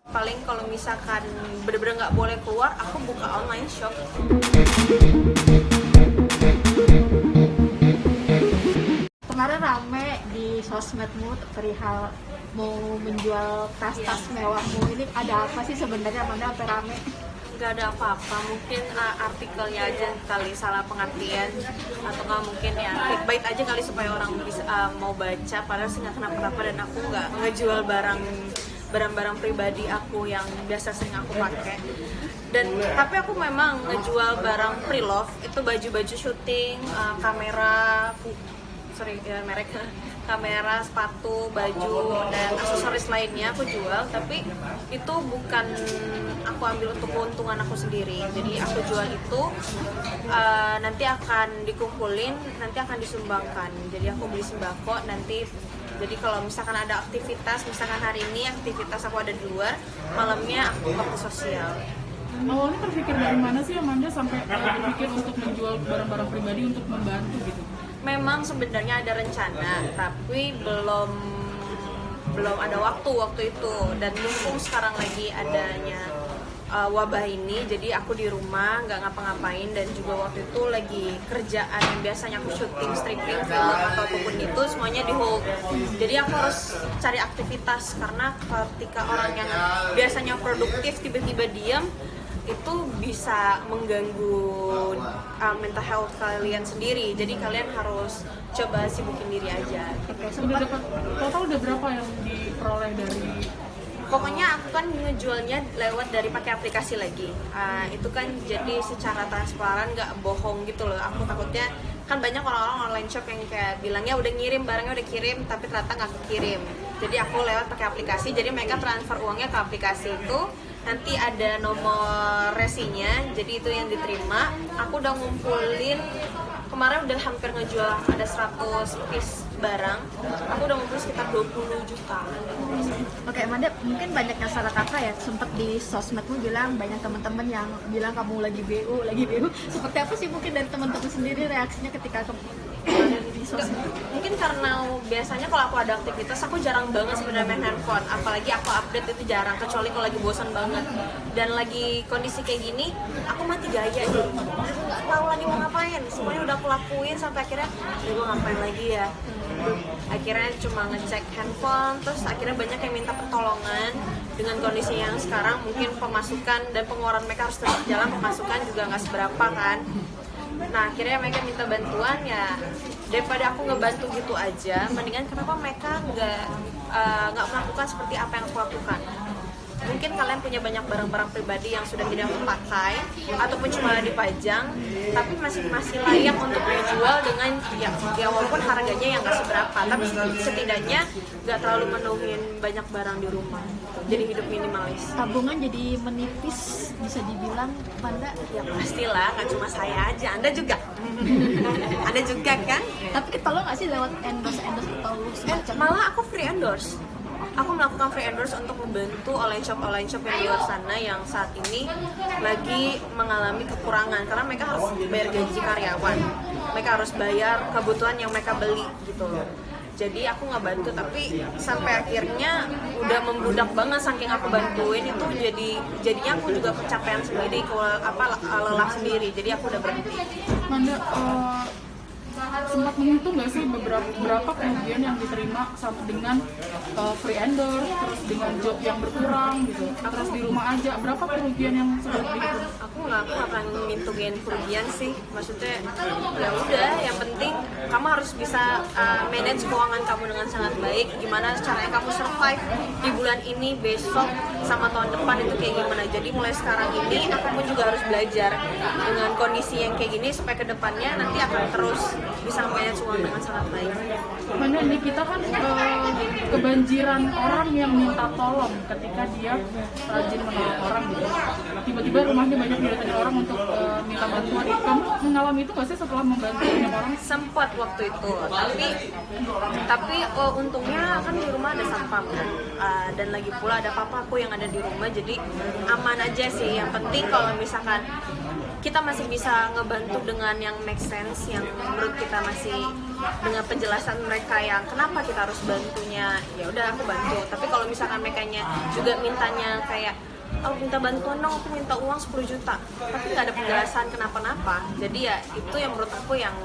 Paling kalau misalkan bener-bener nggak boleh keluar, aku buka online shop. Kemarin rame di sosmedmu perihal mau menjual tas-tas mewahmu. Ini ada apa sih sebenarnya, Amanda, sampai rame? Nggak ada apa-apa, mungkin artikelnya aja kali salah pengertian, atau nggak mungkin ya clickbait aja kali supaya orang bisa mau baca. Padahal sih nggak kenapa-kenapa, dan aku nggak ngejual barang-barang pribadi aku yang biasa sering aku pakai. Tapi aku memang ngejual barang pre-love, itu baju-baju syuting, kamera, merek kamera, sepatu, baju, dan aksesoris lainnya aku jual. Tapi itu bukan aku ambil untuk keuntungan aku sendiri. Jadi aku jual itu nanti akan dikumpulin, nanti akan disumbangkan. Jadi aku beli sembako nanti. Jadi kalau misalkan ada aktivitas, misalkan hari ini aktivitas aku ada di luar, malamnya aku bakti sosial. Awalnya terpikir dari mana sih Amanda sampai berpikir untuk menjual barang-barang pribadi untuk membantu gitu? Memang sebenarnya ada rencana, tapi belum ada waktu itu. Dan mumpung sekarang lagi adanya wabah ini, jadi aku di rumah nggak ngapa-ngapain, dan juga waktu itu lagi kerjaan yang biasanya aku syuting, stripping, film atau apapun itu semuanya di hold. Jadi aku harus cari aktivitas, karena ketika orang yang biasanya produktif tiba-tiba diam, itu bisa mengganggu mental health kalian sendiri. Jadi kalian harus coba sibukin diri aja. Sudah dapat total udah berapa yang diperoleh dari? Pokoknya aku kan ngejualnya lewat dari pakai aplikasi lagi. Itu kan jadi secara transparan, nggak bohong gitu loh. Aku takutnya kan banyak orang-orang online shop yang kayak bilangnya udah ngirim, barangnya udah kirim, tapi ternyata nggak kekirim. Jadi aku lewat pakai aplikasi, jadi mereka transfer uangnya ke aplikasi itu. Nanti ada nomor resinya, jadi itu yang diterima. Aku udah ngumpulin, kemarin udah hampir ngejual ada 100 piece barang. Aku udah ngumpulin sekitar 20 juta. Oke, Amanda, mungkin banyak yang salah kata ya. Sempet di sosmedmu bilang banyak teman-teman yang bilang kamu lagi BU. Seperti apa sih mungkin dari teman-teman sendiri reaksinya ketika ada di sosmed? Mungkin karena biasanya kalau aku ada aktivitas, aku jarang banget sebenarnya main handphone. Apalagi aku update itu jarang, kecuali kalau lagi bosan banget. Dan lagi kondisi kayak gini, aku mati gaya gitu. Nggak tahu lagi mau ngapain. Semuanya udah aku lakuin sampai akhirnya, gue ngapain lagi ya? Akhirnya cuma ngecek handphone, terus akhirnya banyak yang minta pertolongan. Dengan kondisi yang sekarang, mungkin pemasukan dan pengeluaran mereka harus tetap jalan, pemasukan juga nggak seberapa kan. Nah akhirnya mereka minta bantuan, ya daripada aku ngebantu gitu aja, mendingan kenapa mereka nggak melakukan seperti apa yang aku lakukan. Mungkin kalian punya banyak barang-barang pribadi yang sudah tidak terpakai ataupun cuma dipajang, tapi masih layak untuk dijual dengan ya walaupun harganya yang nggak seberapa, tapi setidaknya nggak terlalu menuhin banyak barang di rumah. Jadi hidup minimalis. Tabungan jadi menipis, bisa dibilang, Amanda. Ya pastilah, kan cuma saya aja, Anda juga. Anda juga kan? Tapi ketolong nggak sih lewat endorse atau semacam? Malah aku free endorse. Aku melakukan free endorse untuk membantu online shop yang di luar sana yang saat ini lagi mengalami kekurangan, karena mereka harus bayar gaji karyawan, mereka harus bayar kebutuhan yang mereka beli gitu loh. Jadi aku nggak bantu, tapi sampai akhirnya udah membludak banget saking aku bantuin itu, jadinya aku juga kecapean sendiri, lelah sendiri, jadi aku udah berhenti. Amanda sempat menghitung nggak sih berapa kerugian yang diterima sama dengan free endorse, terus dengan job yang berkurang gitu, terus di rumah aja, berapa kerugian yang sempat dihitung? Aku nggak akan ngitungin kerugian sih, maksudnya ya udah, yang penting kamu harus bisa manage keuangan kamu dengan sangat baik. Gimana caranya kamu survive di bulan ini, besok, sama tahun depan itu kayak gimana. Jadi mulai sekarang ini aku pun juga harus belajar dengan kondisi yang kayak gini, supaya kedepannya nanti akan terus bisa manage uang dengan sangat baik. Mana ini kita kan kebanjiran orang yang minta tolong ketika dia rajin menolong orang gitu. Tiba-tiba rumahnya banyak didatangi orang untuk minta bantuan. Kamu mengalami itu nggak sih setelah membantu banyak orang? Sempat waktu itu, tapi untungnya kan di rumah ada satpam kan, dan lagi pula ada papaku yang ada di rumah, jadi aman aja sih. Yang penting kalau misalkan kita masih bisa ngebantu dengan yang make sense, yang menurut kita masih dengan penjelasan mereka yang kenapa kita harus bantunya, ya udah aku bantu. Tapi kalau misalkan mereka juga mintanya kayak oh minta bantuan dong, aku minta uang 10 juta tapi nggak ada penjelasan kenapa-napa, jadi ya itu yang menurut aku yang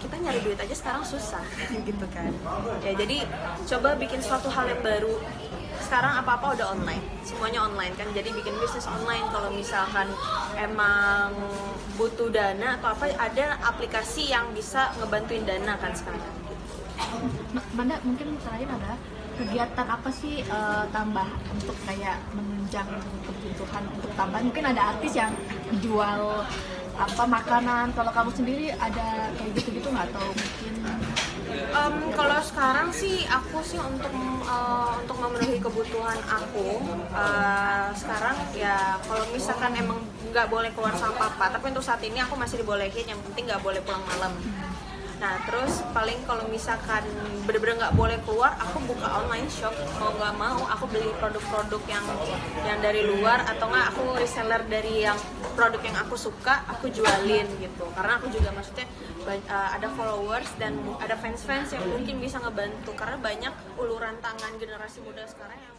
kita nyari duit aja sekarang susah gitu kan ya. Jadi coba bikin suatu hal yang baru. Sekarang apa-apa udah online, semuanya online kan, jadi bikin bisnis online. Kalau misalkan emang butuh dana atau apa, ada aplikasi yang bisa ngebantuin dana kan sekarang gitu. Manda, mungkin terakhir ada kegiatan apa sih tambah untuk kayak menunjang kebutuhan untuk tambahan? Mungkin ada artis yang jual apa makanan, kalau kamu sendiri ada kayak gitu-gitu nggak, atau mungkin Kalau sekarang sih aku sih untuk memenuhi kebutuhan aku sekarang ya, kalau misalkan emang nggak boleh keluar sama papa, tapi untuk saat ini aku masih dibolehin, yang penting nggak boleh pulang malam. Nah terus paling kalau misalkan bener-bener nggak boleh keluar, aku buka online shop. Mau nggak mau aku beli produk-produk yang dari luar, atau nggak aku reseller dari yang produk yang aku suka, aku jualin gitu. Karena aku juga maksudnya ada followers dan ada fans-fans yang mungkin bisa ngebantu, karena banyak uluran tangan generasi muda sekarang yang